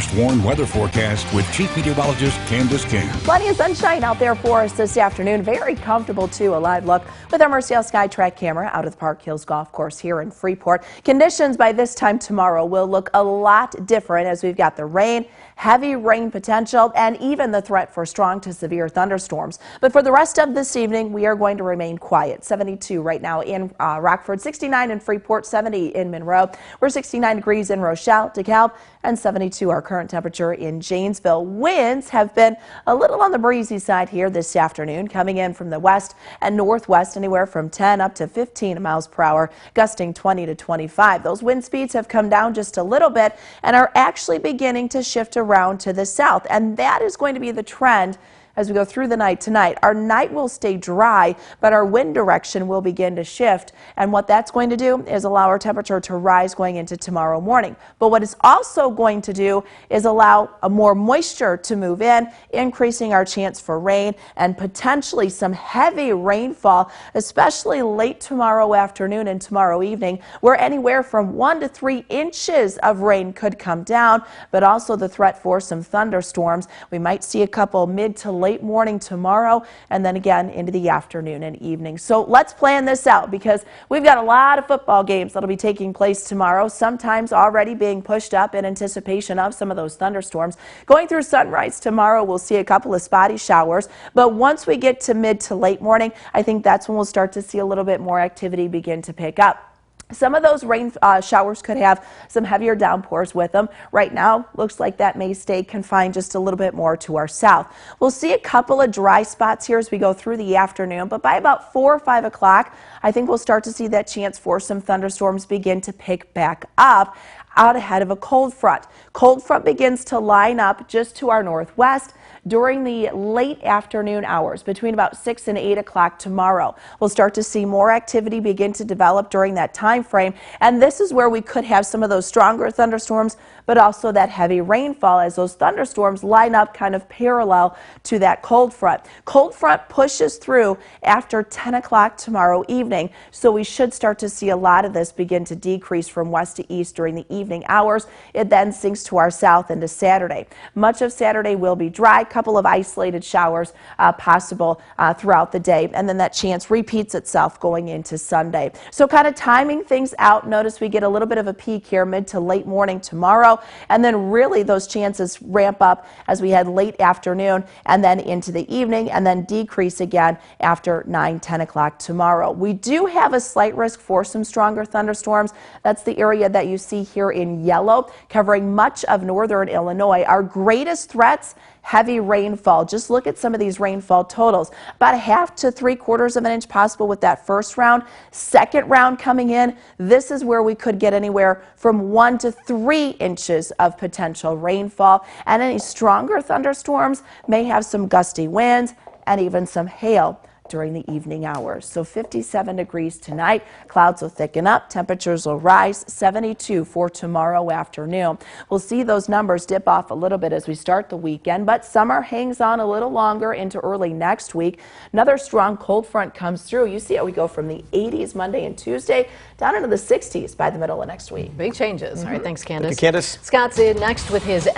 First Warn weather forecast with Chief Meteorologist Candace King. Plenty of sunshine out there for us this afternoon. Very comfortable, too. A live look with our Mercial SkyTrack camera out of the Park Hills Golf Course here in Freeport. Conditions by this time tomorrow will look a lot different as we've got the rain, heavy rain potential, and even the threat for strong to severe thunderstorms. But for the rest of this evening, we are going to remain quiet. 72 right now in Rockford, 69 in Freeport, 70 in Monroe. We're 69 degrees in Rochelle, DeKalb, and 72 our current temperature in Janesville. Winds have been a little on the breezy side here this afternoon, coming in from the west and northwest, anywhere from 10 up to 15 miles per hour, gusting 20 to 25. Those wind speeds have come down just a little bit and are actually beginning to shift around to the south, and that is going to be the trend as we go through the night tonight. Our night will stay dry, but our wind direction will begin to shift. And what that's going to do is allow our temperature to rise going into tomorrow morning. But what it's also going to do is allow more moisture to move in, increasing our chance for rain and potentially some heavy rainfall, especially late tomorrow afternoon and tomorrow evening, where anywhere from 1 to 3 inches of rain could come down, but also the threat for some thunderstorms. We might see a couple mid to late morning tomorrow, and then again into the afternoon and evening. So let's plan this out, because we've got a lot of football games that'll be taking place tomorrow, sometimes already being pushed up in anticipation of some of those thunderstorms. Going through sunrise tomorrow, we'll see a couple of spotty showers, but once we get to mid to late morning, I think that's when we'll start to see a little bit more activity begin to pick up. Some of those rain showers could have some heavier downpours with them. Right now, looks like that may stay confined just a little bit more to our south. We'll see a couple of dry spots here as we go through the afternoon, but by about 4 or 5 o'clock, I think we'll start to see that chance for some thunderstorms begin to pick back up out ahead of a cold front. Cold front begins to line up just to our northwest during the late afternoon hours, between about 6 and 8 o'clock tomorrow. We'll start to see more activity begin to develop during that time frame, and this is where we could have some of those stronger thunderstorms, but also that heavy rainfall as those thunderstorms line up kind of parallel to that cold front. Cold front pushes through after 10 o'clock tomorrow evening, so we should start to see a lot of this begin to decrease from west to east during the evening hours. It then sinks to our south into Saturday. Much of Saturday will be dry, couple of isolated showers possible throughout the day, and then that chance repeats itself going into Sunday. So kind of timing things out, notice we get a little bit of a peak here mid to late morning tomorrow, and then really those chances ramp up as we head late afternoon and then into the evening, and then decrease again after 9-10 o'clock tomorrow. We do have a slight risk for some stronger thunderstorms. That's the area that you see here in yellow, covering much of northern Illinois. Our greatest threats, heavy rainfall. Just look at some of these rainfall totals. About 1/2 to 3/4 of an inch possible with that first round. Second round coming in, this is where we could get anywhere from 1 to 3 inches of potential rainfall. And any stronger thunderstorms may have some gusty winds and even some hail during the evening hours. So 57 degrees tonight. Clouds will thicken up. Temperatures will rise. 72 for tomorrow afternoon. We'll see those numbers dip off a little bit as we start the weekend, but summer hangs on a little longer into early next week. Another strong cold front comes through. You see how we go from the 80s Monday and Tuesday down into the 60s by the middle of next week. Big changes. All right, thanks, Candace. Thank you, Candace. Scott's in next with his